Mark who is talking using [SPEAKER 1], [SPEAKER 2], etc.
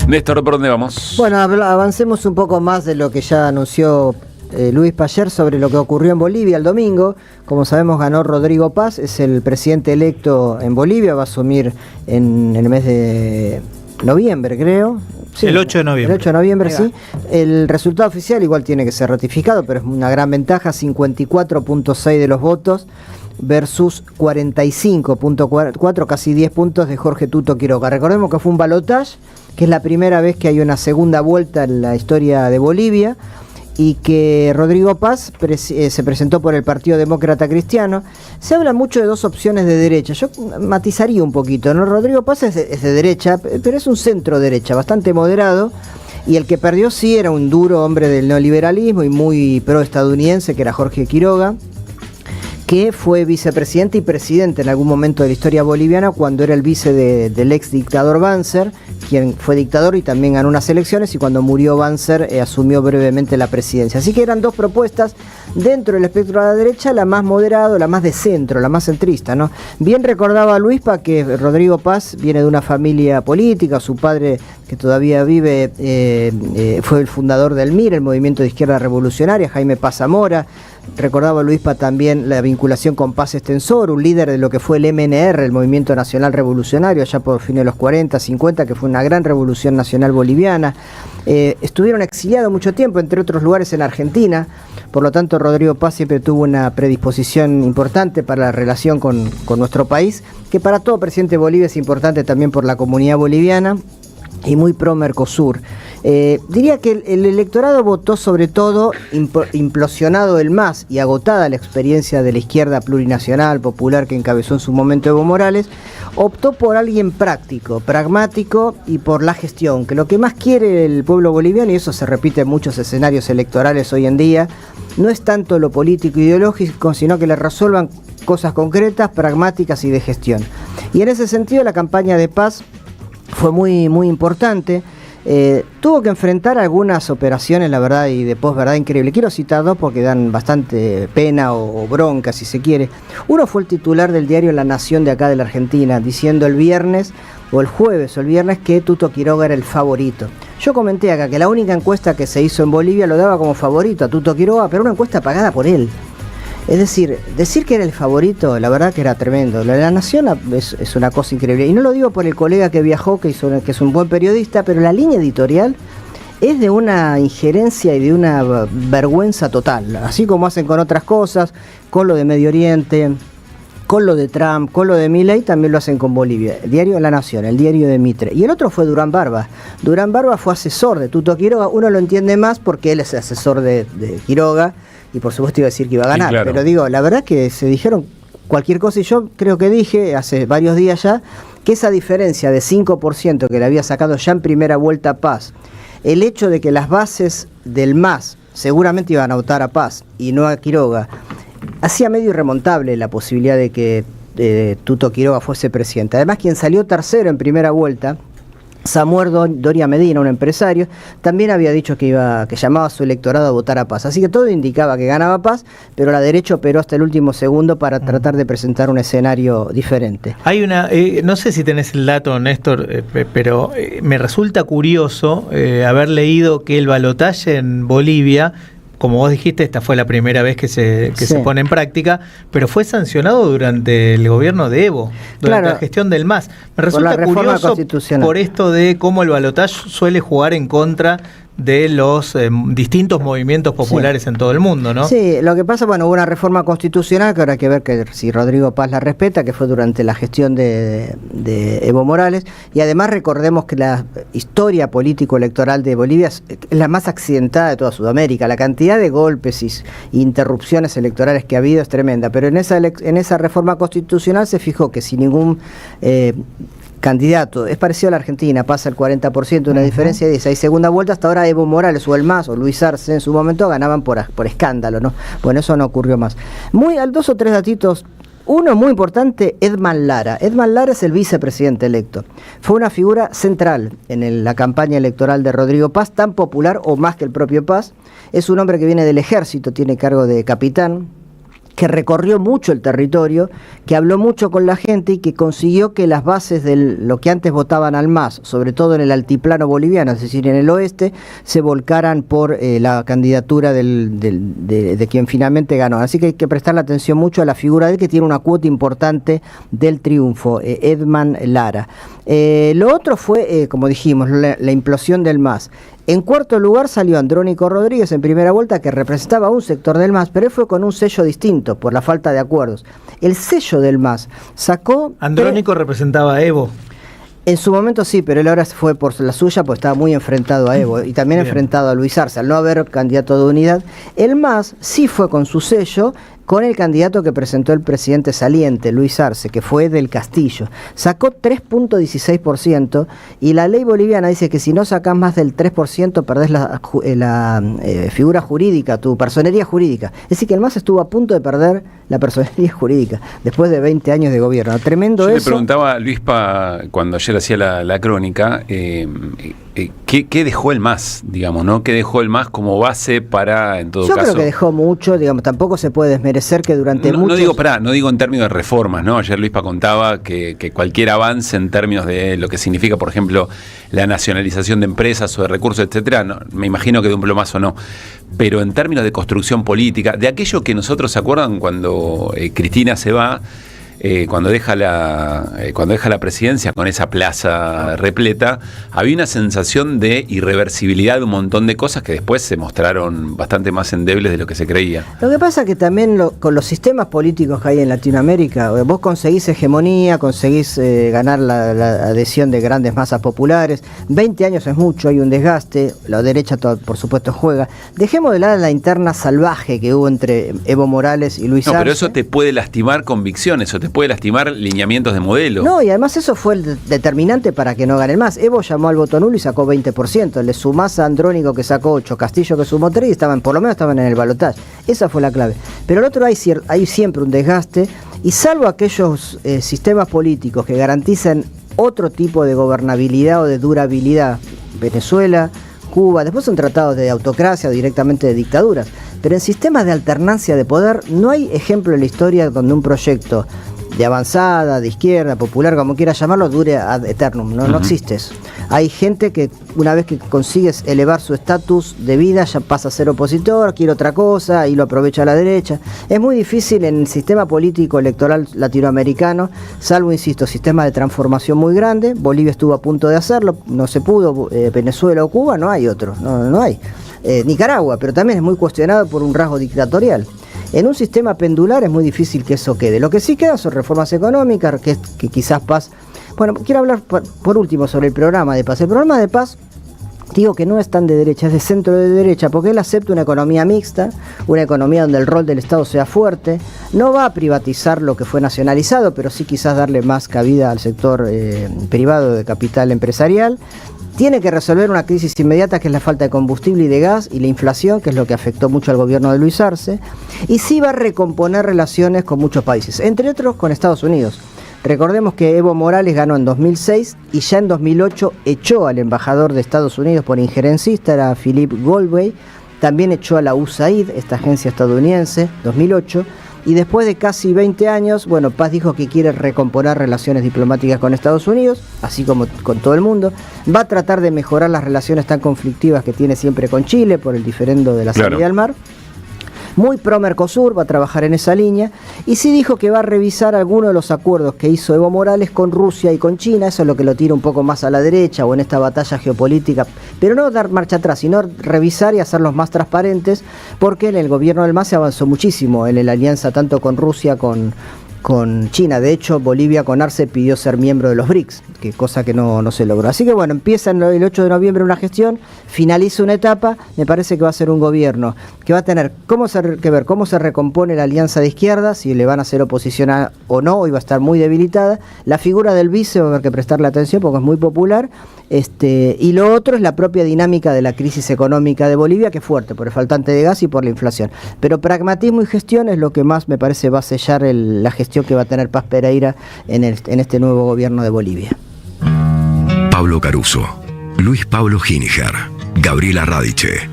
[SPEAKER 1] Néstor, ¿por dónde vamos?
[SPEAKER 2] Bueno, avancemos un poco más de lo que ya anunció Luis ayer sobre lo que ocurrió en Bolivia el domingo. Como sabemos, ganó Rodrigo Paz, es el presidente electo en Bolivia, va a asumir en el mes de noviembre, creo. Sí,
[SPEAKER 3] el 8 de noviembre.
[SPEAKER 2] El 8 de noviembre, sí. El resultado oficial igual tiene que ser ratificado, pero es una gran ventaja, 54.6 de los votos versus 45.4, casi 10 puntos de Jorge Tuto Quiroga. Recordemos que fue un balotaje, que es la primera vez que hay una segunda vuelta en la historia de Bolivia, y que Rodrigo Paz se presentó por el Partido Demócrata Cristiano. Se habla mucho de dos opciones de derecha. Yo matizaría un poquito, ¿no? Rodrigo Paz es de derecha, pero es un centro derecha, bastante moderado, y el que perdió sí era un duro hombre del neoliberalismo y muy pro-estadounidense, que era Jorge Quiroga, que fue vicepresidente y presidente en algún momento de la historia boliviana cuando era el vice del ex dictador Banzer, quien fue dictador y también ganó unas elecciones, y cuando murió Banzer asumió brevemente la presidencia. Así que eran dos propuestas dentro del espectro de la derecha, la más moderada, la más de centro, la más centrista, ¿no? Bien recordaba Luispa que Rodrigo Paz viene de una familia política, su padre, que todavía vive, fue el fundador del MIR, el Movimiento de Izquierda Revolucionaria, Jaime Paz Zamora. Recordaba Luispa también la vinculación con Paz Extensor, un líder de lo que fue el MNR, el Movimiento Nacional Revolucionario, allá por fines de los 40, 50, que fue una gran revolución nacional boliviana. Estuvieron exiliados mucho tiempo, entre otros lugares en Argentina, por lo tanto Rodrigo Paz siempre tuvo una predisposición importante para la relación con nuestro país, que para todo presidente de Bolivia es importante también por la comunidad boliviana, y muy pro Mercosur. Diría que el electorado votó sobre todo, implosionado el MAS y agotada la experiencia de la izquierda plurinacional, popular, que encabezó en su momento Evo Morales, optó por alguien práctico, pragmático y por la gestión, que lo que más quiere el pueblo boliviano, y eso se repite en muchos escenarios electorales hoy en día, no es tanto lo político e ideológico, sino que le resuelvan cosas concretas, pragmáticas y de gestión. Y en ese sentido la campaña de Paz fue muy importante. Tuvo que enfrentar algunas operaciones, la verdad, y de posverdad increíble. Quiero citar dos porque dan bastante pena o bronca, si se quiere. Uno fue el titular del diario La Nación de acá de la Argentina, diciendo el viernes, o el jueves o el viernes, que Tuto Quiroga era el favorito. Yo comenté acá que la única encuesta que se hizo en Bolivia lo daba como favorito a Tuto Quiroga, pero una encuesta pagada por él. Es decir que era el favorito, la verdad que era tremendo. La Nación es una cosa increíble. Y no lo digo por el colega que viajó, que es un buen periodista, pero la línea editorial es de una injerencia y de una vergüenza total. Así como hacen con otras cosas, con lo de Medio Oriente, con lo de Trump, con lo de Milei, también lo hacen con Bolivia. El diario La Nación, el diario de Mitre. Y el otro fue Durán Barba. Durán Barba fue asesor de Tuto Quiroga. Uno lo entiende más porque él es asesor de Quiroga. Y por supuesto iba a decir que iba a ganar, sí, claro. Pero digo, la verdad que se dijeron cualquier cosa, y yo creo que dije hace varios días ya que esa diferencia de 5% que le había sacado ya en primera vuelta a Paz, el hecho de que las bases del MAS seguramente iban a votar a Paz y no a Quiroga, hacía medio irremontable la posibilidad de que Tuto Quiroga fuese presidente. Además, quien salió tercero en primera vuelta, Samuel Doria Medina, un empresario, también había dicho que llamaba a su electorado a votar a Paz. Así que todo indicaba que ganaba Paz, pero la derecha operó hasta el último segundo para tratar de presentar un escenario diferente.
[SPEAKER 3] Hay una, no sé si tenés el dato, Néstor, pero me resulta curioso haber leído que el balotaje en Bolivia, como vos dijiste, esta fue la primera vez que se pone en práctica, pero fue sancionado durante el gobierno de Evo, durante la gestión del MAS. Me resulta curioso por esto de cómo el balotaje suele jugar en contra de los distintos movimientos populares en todo el mundo, ¿no? Sí,
[SPEAKER 2] lo que pasa, hubo una reforma constitucional que ahora hay que ver que si Rodrigo Paz la respeta, que fue durante la gestión de Evo Morales, y además recordemos que la historia político-electoral de Bolivia es la más accidentada de toda Sudamérica. La cantidad de golpes y interrupciones electorales que ha habido es tremenda, pero en esa reforma constitucional se fijó que si ningún candidato, es parecido a la Argentina, pasa el 40%, una diferencia de 10, hay segunda vuelta, hasta ahora Evo Morales o el MAS o Luis Arce en su momento ganaban por escándalo, ¿no? Bueno, eso no ocurrió más. Dos o tres datitos. Uno muy importante, Edman Lara. Edman Lara es el vicepresidente electo. Fue una figura central en la campaña electoral de Rodrigo Paz, tan popular o más que el propio Paz. Es un hombre que viene del ejército, tiene cargo de capitán, que recorrió mucho el territorio, que habló mucho con la gente y que consiguió que las bases de lo que antes votaban al MAS, sobre todo en el altiplano boliviano, es decir, en el oeste, se volcaran por la candidatura de quien finalmente ganó. Así que hay que prestarle atención mucho a la figura de él, que tiene una cuota importante del triunfo, Edman Lara. Lo otro fue, como dijimos, la implosión del MAS. En cuarto lugar salió Andrónico Rodríguez en primera vuelta, que representaba un sector del MAS, pero él fue con un sello distinto por la falta de acuerdos. El sello del MAS sacó...
[SPEAKER 3] Andrónico representaba a Evo.
[SPEAKER 2] En su momento sí, pero él ahora fue por la suya, pues estaba muy enfrentado a Evo y también enfrentado a Luis Arce. Al no haber candidato de unidad, el MAS sí fue con su sello, con el candidato que presentó el presidente saliente, Luis Arce, que fue del Castillo. Sacó 3.16% y la ley boliviana dice que si no sacás más del 3% perdés la figura jurídica, tu personería jurídica. Es decir, que el MAS estuvo a punto de perder la personería jurídica después de 20 años de gobierno. Tremendo eso.
[SPEAKER 1] Yo le preguntaba a Luispa, cuando ayer hacía la crónica, ¿qué dejó el MAS, digamos, ¿no? ¿Qué dejó el MAS como base para, en todo caso?
[SPEAKER 2] Yo creo que dejó mucho, digamos, tampoco se puede desmerecer que durante
[SPEAKER 1] no digo en términos de reformas, ¿no? Ayer Luispa contaba que cualquier avance en términos de lo que significa, por ejemplo, la nacionalización de empresas o de recursos, etcétera, no, me imagino que de un plumazo no. Pero en términos de construcción política, de aquello que nosotros se acuerdan cuando Cristina se va, cuando deja la presidencia con esa plaza repleta, había una sensación de irreversibilidad de un montón de cosas que después se mostraron bastante más endebles de lo que se creía.
[SPEAKER 2] Lo que pasa es que también con los sistemas políticos que hay en Latinoamérica, vos conseguís hegemonía, conseguís ganar la adhesión de grandes masas populares. 20 años es mucho, hay un desgaste, la derecha por supuesto juega. Dejemos de lado la interna salvaje que hubo entre Evo Morales y Luis Arce.
[SPEAKER 1] No, pero eso te puede lastimar convicciones, eso te puede lastimar lineamientos de modelo.
[SPEAKER 2] No, y además eso fue el determinante para que no gane más. Evo llamó al voto nulo y sacó 20%. Le sumás a Andrónico, que sacó 8, Castillo, que sumó 3, y por lo menos estaban en el balotaje. Esa fue la clave. Pero el otro hay siempre un desgaste, y salvo aquellos sistemas políticos que garantizan otro tipo de gobernabilidad o de durabilidad, Venezuela, Cuba, después son tratados de autocracia o directamente de dictaduras. Pero en sistemas de alternancia de poder no hay ejemplo en la historia donde un proyecto de avanzada, de izquierda, popular, como quieras llamarlo, dure ad eternum. No existe eso. Hay gente que una vez que consigues elevar su estatus de vida ya pasa a ser opositor, quiere otra cosa y lo aprovecha a la derecha. Es muy difícil en el sistema político electoral latinoamericano, salvo, insisto, sistemas de transformación muy grande. Bolivia estuvo a punto de hacerlo, no se pudo. Venezuela o Cuba, no hay otro, no hay. Nicaragua, pero también es muy cuestionado por un rasgo dictatorial. En un sistema pendular es muy difícil que eso quede. Lo que sí queda son reformas económicas, que quizás Paz... Bueno, quiero hablar por último sobre el programa de Paz. El programa de Paz, digo que no es tan de derecha, es de centro de derecha, porque él acepta una economía mixta, una economía donde el rol del Estado sea fuerte. No va a privatizar lo que fue nacionalizado, pero sí quizás darle más cabida al sector privado de capital empresarial. Tiene que resolver una crisis inmediata, que es la falta de combustible y de gas, y la inflación, que es lo que afectó mucho al gobierno de Luis Arce. Y sí va a recomponer relaciones con muchos países, entre otros con Estados Unidos. Recordemos que Evo Morales ganó en 2006 y ya en 2008 echó al embajador de Estados Unidos por injerencista, era Philip Goldway. También echó a la USAID, esta agencia estadounidense, 2008. Y después de casi 20 años, bueno, Paz dijo que quiere recomponer relaciones diplomáticas con Estados Unidos, así como con todo el mundo. Va a tratar de mejorar las relaciones tan conflictivas que tiene siempre con Chile por el diferendo de la salida al mar. Muy pro Mercosur, va a trabajar en esa línea. Y sí dijo que va a revisar algunos de los acuerdos que hizo Evo Morales con Rusia y con China. Eso es lo que lo tira un poco más a la derecha o en esta batalla geopolítica. Pero no dar marcha atrás, sino revisar y hacerlos más transparentes, porque en el gobierno del MAS se avanzó muchísimo en la alianza tanto con Rusia con China. De hecho, Bolivia con Arce pidió ser miembro de los BRICS, que cosa que no se logró. Así que bueno, empieza el 8 de noviembre una gestión, finaliza una etapa, me parece que va a ser un gobierno que va a tener que ver cómo se recompone la alianza de izquierda, si le van a hacer oposición o no, y va a estar muy debilitada. La figura del vice va a haber que prestarle atención porque es muy popular. Y lo otro es la propia dinámica de la crisis económica de Bolivia, que es fuerte por el faltante de gas y por la inflación. Pero pragmatismo y gestión es lo que más me parece va a sellar la gestión que va a tener Paz Pereira en este nuevo gobierno de Bolivia.
[SPEAKER 4] Pablo Caruso, Luis Pablo Giniger, Gabriela Radiche.